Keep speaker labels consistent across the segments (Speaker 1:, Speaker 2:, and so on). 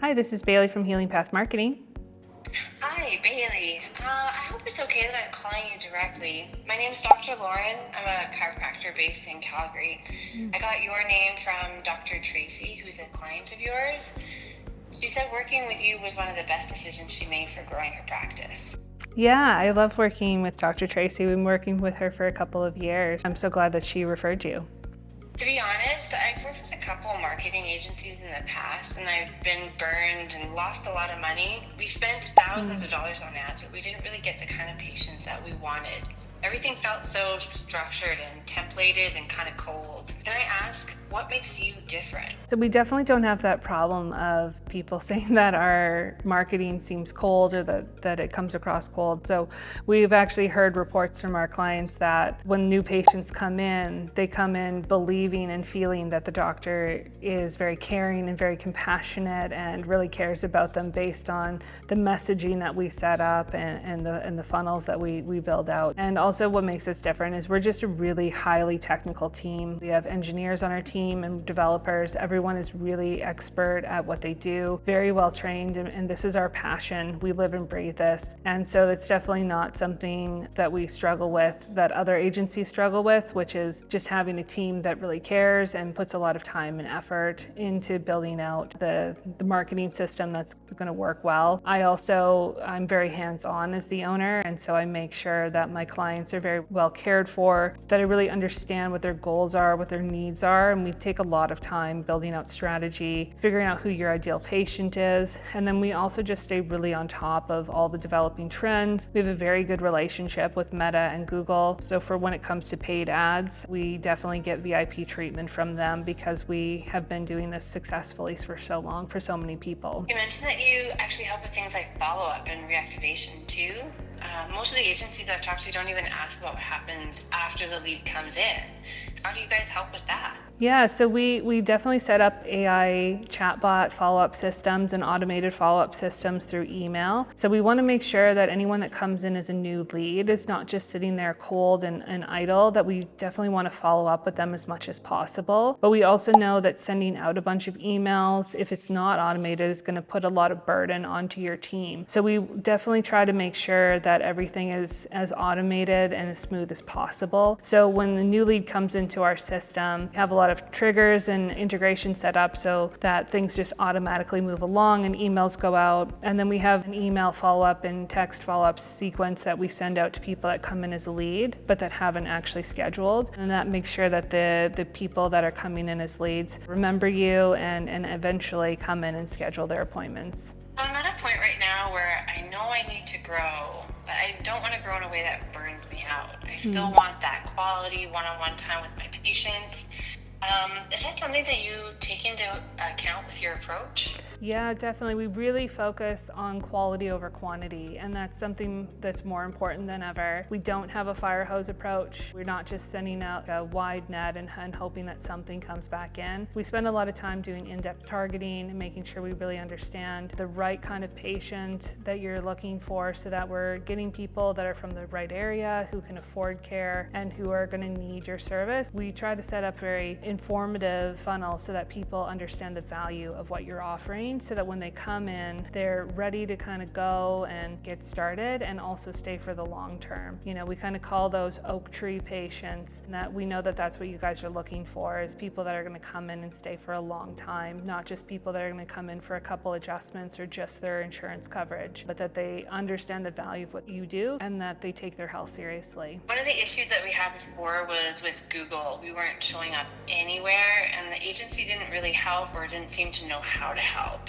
Speaker 1: Hi, this is Bailey from Healing Path Marketing.
Speaker 2: Hi, Bailey. I hope it's okay that I'm calling you directly. My name is Dr. Lauren. I'm a chiropractor based in Calgary. I got your name from Dr. Tracy, who's a client of yours. She said working with you was one of the best decisions she made for growing her practice.
Speaker 1: Yeah, I love working with Dr. Tracy. We've been working with her for a couple of years. I'm so glad that she referred you.
Speaker 2: To be honest, I've worked with a couple marketing agencies in the past, and I've been burned and lost a lot of money. We spent thousands of dollars on ads, but we didn't really get the kind of patients that we wanted. Everything felt so structured and templated and kind of cold. Can I ask, what makes you different?
Speaker 1: So we definitely don't have that problem of people saying that our marketing seems cold or that it comes across cold. So we've actually heard reports from our clients that when new patients come in, they come in believing and feeling that the doctor is very caring and very compassionate and really cares about them based on the messaging that we set up and the funnels that we build out. And also what makes us different is we're just a really highly technical team. We have engineers on our team and developers. Everyone is really expert at what they do, very well trained, and this is our passion. We live and breathe this. And so it's definitely not something that we struggle with, that other agencies struggle with, which is just having a team that really cares and puts a lot of time and effort into building out the marketing system that's going to work well. I'm very hands-on as the owner, and so I make sure that my clients are very well cared for, that I really understand what their goals are, what their needs are, and we take a lot of time building out strategy, figuring out who your ideal patient is, and then we also just stay really on top of all the developing trends. We have a very good relationship with Meta and Google, so for when it comes to paid ads, we definitely get VIP treatment from them because we have been doing this successfully for so long, for so many people.
Speaker 2: You mentioned that you actually help with things like follow-up and reactivation too. Most of the agencies I've talked to don't even ask about what happens after the lead comes in. How do you guys help with that?
Speaker 1: Yeah, so we definitely set up AI chatbot follow-up systems and automated follow-up systems through email. So we want to make sure that anyone that comes in as a new lead is not just sitting there cold and idle, that we definitely want to follow up with them as much as possible. But we also know that sending out a bunch of emails, if it's not automated, is going to put a lot of burden onto your team. So we definitely try to make sure that everything is as automated and as smooth as possible. So when the new lead comes into our system, we have a lot of triggers and integration set up so that things just automatically move along and emails go out. And then we have an email follow-up and text follow-up sequence that we send out to people that come in as a lead, but that haven't actually scheduled. And that makes sure that the people that are coming in as leads remember you and eventually come in and schedule their appointments.
Speaker 2: I'm at a point right now where I know I need to grow, but I don't want to grow in a way that burns me out. I still want that quality one-on-one time with my patients. Is that something that you take into account with your approach?
Speaker 1: Yeah, definitely. We really focus on quality over quantity, and that's something that's more important than ever. We don't have a fire hose approach. We're not just sending out a wide net and hoping that something comes back in. We spend a lot of time doing in-depth targeting and making sure we really understand the right kind of patient that you're looking for so that we're getting people that are from the right area, who can afford care, and who are going to need your service. We try to set up very informative funnels so that people understand the value of what you're offering, so that when they come in, they're ready to kind of go and get started and also stay for the long term. You know, we kind of call those oak tree patients, and that we know that that's what you guys are looking for, is people that are going to come in and stay for a long time, not just people that are going to come in for a couple adjustments or just their insurance coverage, but that they understand the value of what you do and that they take their health seriously.
Speaker 2: One of the issues that we had before was with Google. We weren't showing up anywhere, and the agency didn't really help or didn't seem to know how to help.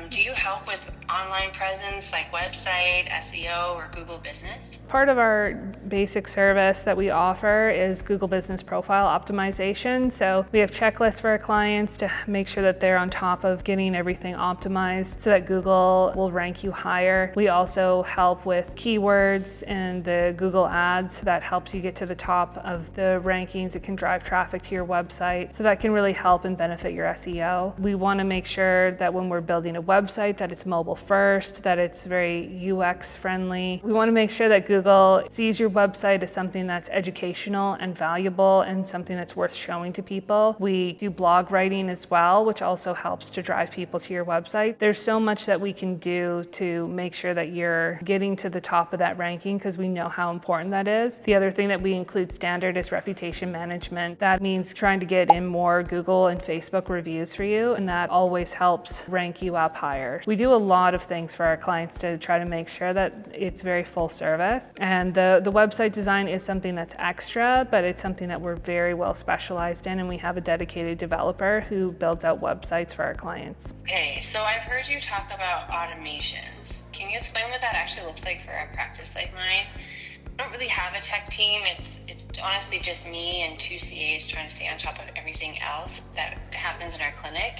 Speaker 2: Do you help with online presence like website, SEO, or Google Business?
Speaker 1: Part of our basic service that we offer is Google Business Profile Optimization. So we have checklists for our clients to make sure that they're on top of getting everything optimized so that Google will rank you higher. We also help with keywords and the Google Ads that helps you get to the top of the rankings. It can drive traffic to your website. So that can really help and benefit your SEO. We want to make sure that when we're building a website that it's mobile first, that it's very UX friendly. We want to make sure that Google sees your website as something that's educational and valuable and something that's worth showing to people. We do blog writing as well, which also helps to drive people to your website. There's so much that we can do to make sure that you're getting to the top of that ranking, because we know how important that is. The other thing that we include standard is reputation management. That means trying to get in more Google and Facebook reviews for you, and that always helps rank you up higher. We do a lot of things for our clients to try to make sure that it's very full service. And the website design is something that's extra, but it's something that we're very well specialized in, and we have a dedicated developer who builds out websites for our clients.
Speaker 2: Okay, so I've heard you talk about automations. Can you explain what that actually looks like for a practice like mine? I don't really have a tech team. It's honestly just me and 2 CAs trying to stay on top of everything else that happens in our clinic.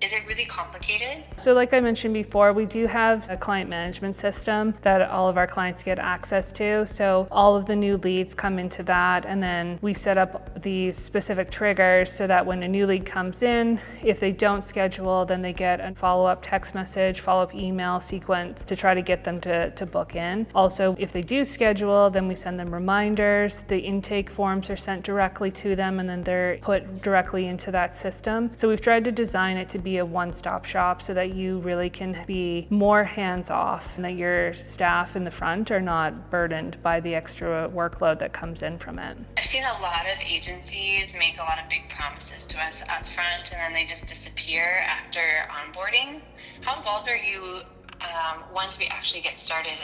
Speaker 2: Is it really complicated?
Speaker 1: So like I mentioned before, we do have a client management system that all of our clients get access to. So all of the new leads come into that, and then we set up these specific triggers so that when a new lead comes in, if they don't schedule, then they get a follow-up text message, follow-up email sequence to try to get them to book in. Also, if they do schedule, then we send them reminders. The intake forms are sent directly to them, and then they're put directly into that system. So we've tried to design it to be a one-stop shop so that you really can be more hands-off and that your staff in the front are not burdened by the extra workload that comes in from it.
Speaker 2: I've seen a lot of agencies make a lot of big promises to us up front, and then they just disappear after onboarding. How involved are you once we actually get started,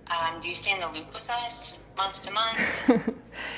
Speaker 2: and do you stay in the loop with us month to month?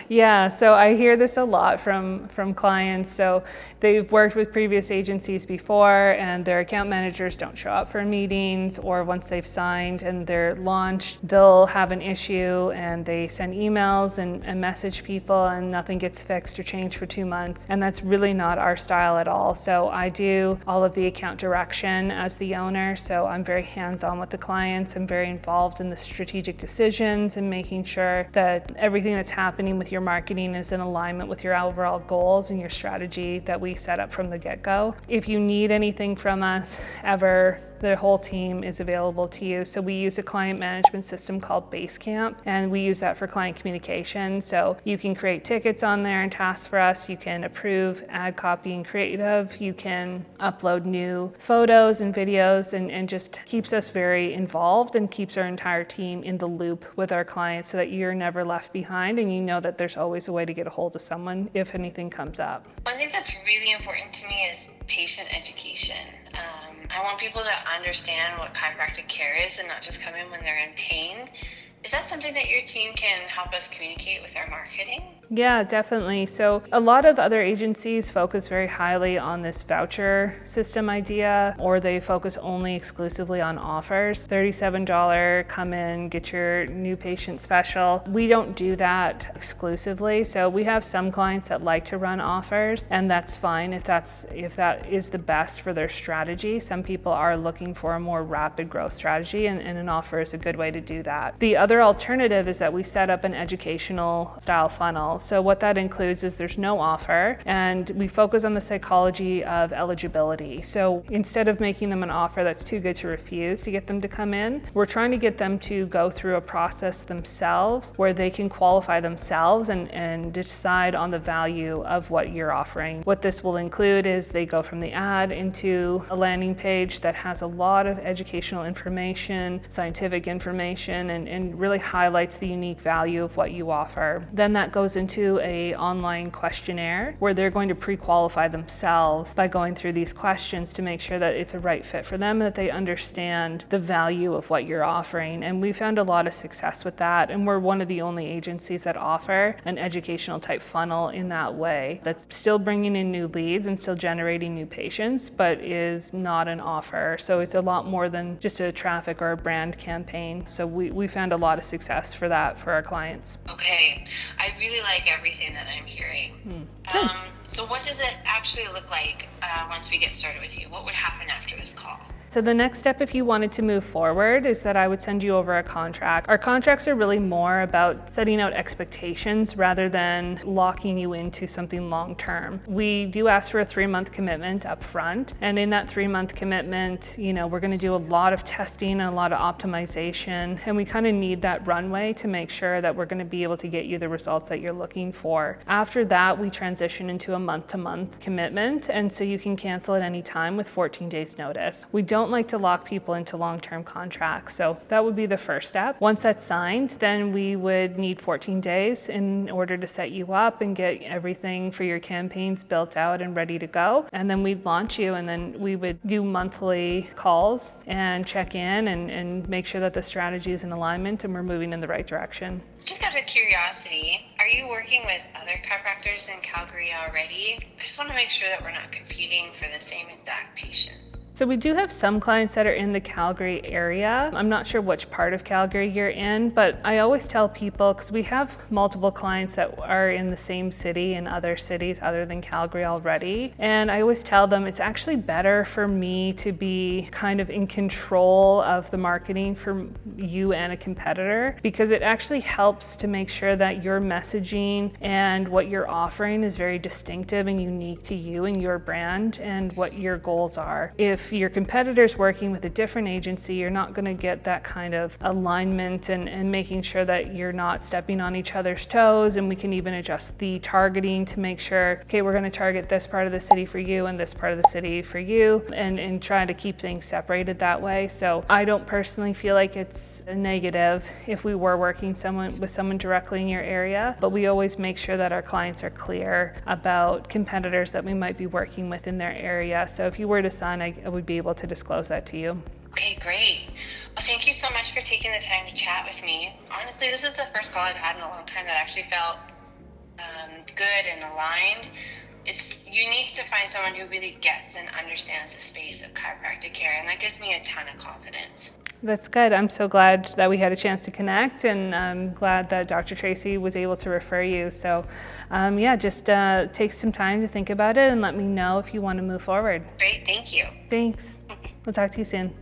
Speaker 1: Yeah, so I hear this a lot from clients. So they've worked with previous agencies before, and their account managers don't show up for meetings, or once they've signed and they're launched, they'll have an issue and they send emails and message people, and nothing gets fixed or changed for 2 months. And that's really not our style at all. So I do all of the account direction as the owner. So I'm very hands-on with the clients. I'm very involved in the strategic decisions and making sure that everything that's happening with your marketing is in alignment with your overall goals and your strategy that we set up from the get-go. If you need anything from us ever, the whole team is available to you. So we use a client management system called Basecamp, and we use that for client communication. So you can create tickets on there and tasks for us. You can approve ad copy and creative. You can upload new photos and videos, and just keeps us very involved and keeps our entire team in the loop with our clients so that you're never left behind and you know that there's always a way to get a hold of someone if anything comes up.
Speaker 2: One thing that's really important to me is patient education. I want people to understand what chiropractic care is and not just come in when they're in pain. Is that something that your team can help us communicate with our marketing?
Speaker 1: Yeah, definitely. So a lot of other agencies focus very highly on this voucher system idea, or they focus only exclusively on offers. $37, come in, get your new patient special. We don't do that exclusively. So we have some clients that like to run offers, and that's fine if that is the best for their strategy. Some people are looking for a more rapid growth strategy, and an offer is a good way to do that. The other alternative is that we set up an educational style funnel. So what that includes is there's no offer, and we focus on the psychology of eligibility. So instead of making them an offer that's too good to refuse to get them to come in, we're trying to get them to go through a process themselves where they can qualify themselves and decide on the value of what you're offering. What this will include is they go from the ad into a landing page that has a lot of educational information, scientific information, and really highlights the unique value of what you offer. Then that goes into an online questionnaire where they're going to pre-qualify themselves by going through these questions to make sure that it's a right fit for them and that they understand the value of what you're offering. And we found a lot of success with that, and we're one of the only agencies that offer an educational type funnel in that way that's still bringing in new leads and still generating new patients, but is not an offer. So it's a lot more than just a traffic or a brand campaign. So we found a lot of success for that for our clients.
Speaker 2: Okay, I really like everything that I'm hearing. So what does it actually look like once we get started with you? What would happen after this call?
Speaker 1: So the next step, if you wanted to move forward, is that I would send you over a contract. Our contracts are really more about setting out expectations rather than locking you into something long-term. We do ask for a 3-month commitment up front, and in that 3-month commitment, we're going to do a lot of testing and a lot of optimization, and we kind of need that runway to make sure that we're going to be able to get you the results that you're looking for. After that, we transition into a month-to-month commitment, and so you can cancel at any time with 14 days notice. We don't like to lock people into long-term contracts, so that would be the first step. Once that's signed, then we would need 14 days in order to set you up and get everything for your campaigns built out and ready to go. And then we'd launch you, and then we would do monthly calls and check in and make sure that the strategy is in alignment and we're moving in the right direction.
Speaker 2: Just out of curiosity, are you working with other chiropractors in Calgary already? I just want to make sure that we're not competing for the same exact patient.
Speaker 1: So we do have some clients that are in the Calgary area. I'm not sure which part of Calgary you're in, but I always tell people, because we have multiple clients that are in the same city and other cities other than Calgary already, and I always tell them it's actually better for me to be kind of in control of the marketing for you and a competitor, because it actually helps to make sure that your messaging and what you're offering is very distinctive and unique to you and your brand and what your goals are. If your competitor's working with a different agency, you're not going to get that kind of alignment and making sure that you're not stepping on each other's toes. And we can even adjust the targeting to make sure, okay, we're going to target this part of the city for you and this part of the city for you, and try to keep things separated that way. So I don't personally feel like it's a negative if we were working with someone directly in your area, but we always make sure that our clients are clear about competitors that we might be working with in their area. So if you were to sign, I would be able to disclose that to you.
Speaker 2: Okay, great. Well, thank you so much for taking the time to chat with me. Honestly, this is the first call I've had in a long time that actually felt good and aligned. It's unique to find someone who really gets and understands the space of chiropractic care, and that gives me a ton of confidence.
Speaker 1: That's good. I'm so glad that we had a chance to connect, and I'm glad that Dr. Tracy was able to refer you. So just take some time to think about it and let me know if you want to move forward.
Speaker 2: Great, thank you.
Speaker 1: Thanks. We'll talk to you soon.